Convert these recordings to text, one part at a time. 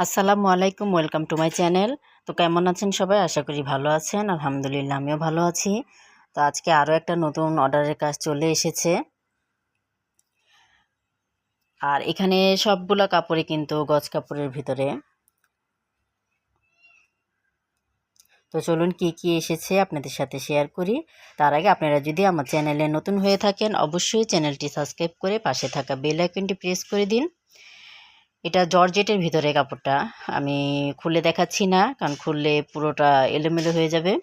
আসসালামু আলাইকুম, welcome to my channel. তো কেমন আছেন সবাই? আশা করি ভালো আছেন। আলহামদুলিল্লাহ আমিও ভালো আছি। তো আজকে আরও একটা নতুন অর্ডারের কাজ চলে এসেছে। আর এখানে সবগুলা কাপড়ই কিন্তু গজ কাপড়ের ভিতরে। তো চলুন কি কি এসেছে আপনাদের সাথে শেয়ার করি। তার আগে আপনারা যদি আমার চ্যানেলে নতুন হয়ে থাকেন অবশ্যই চ্যানেলটি সাবস্ক্রাইব করে পাশে থাকা বেল আইকনটি প্রেস করে দিন। এটা জর্জেটের ভিতরে কাপড়টা আমি খুলে দেখাচ্ছি না, কারণ খুললে পুরোটা এলোমেলো হয়ে যাবে।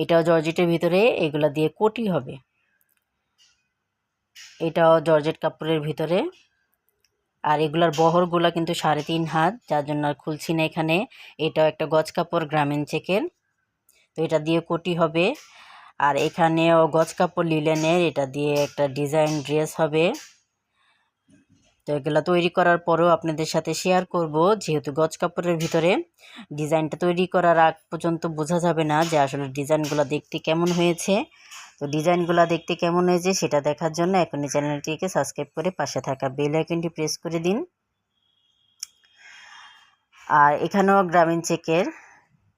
এটাও জর্জেটের ভিতরে, এগুলা দিয়ে কোটি হবে। এটাও জর্জেট কাপড়ের ভিতরে, আর এগুলার বহরগুলা কিন্তু 3.5 হাত, যার জন্য আর খুলছি না এখানে। এটাও একটা গজ কাপড় গ্রামীণ চেকের, তো এটা দিয়ে কোটি হবে। আর এখানেও গজ কাপড় লিলেনের, এটা দিয়ে একটা ডিজাইন ড্রেস হবে। তো এগুলো তৈরি করার পরেও আপনাদের সাথে শেয়ার করব, যেহেতু গজ কাপড়ের ভিতরে ডিজাইনটা তৈরি করার আগ পর্যন্ত বোঝা যাবে না যে আসলে ডিজাইনগুলো দেখতে কেমন হয়েছে। তো ডিজাইনগুলো দেখতে কেমন হয়েছে সেটা দেখার জন্য এখনই চ্যানেলটিকে সাবস্ক্রাইব করে পাশে থাকা বেল আইকনটি প্রেস করে দিন। আর এখানেও গ্রামীণ চেকের,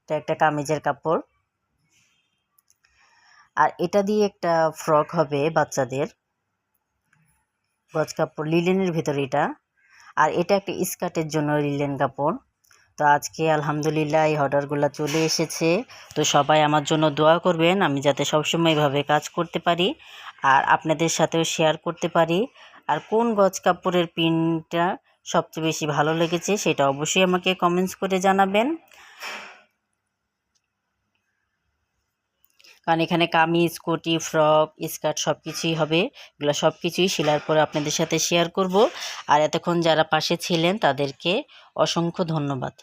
এটা একটা কামিজের কাপড়। আর এটা দিয়ে একটা ফ্রক হবে বাচ্চাদের, গজ কাপড় লিলেনের ভিতরে এটা। আর এটা একটা স্কার্টের জন্য লিলেন কাপড়। তো আজকে আলহামদুলিল্লাহ এই অর্ডারগুলো চলে এসেছে। তো সবাই আমার জন্য দোয়া করবেন, আমি যাতে সবসময় এভাবে কাজ করতে পারি আর আপনাদের সাথেও শেয়ার করতে পারি। আর কোন গজ কাপড়ের প্রিন্টটা সবচেয়ে বেশি ভালো লেগেছে সেটা অবশ্যই আমাকে কমেন্টস করে জানাবেন, কারণ এখানে কামিজ, কোটি, ফ্রক, স্কার্ট সব কিছুই হবে। এগুলো সব কিছুই সেলার পরে আপনাদের সাথে শেয়ার করব। আর এতক্ষণ যারা পাশে ছিলেন তাদেরকে অসংখ্য ধন্যবাদ।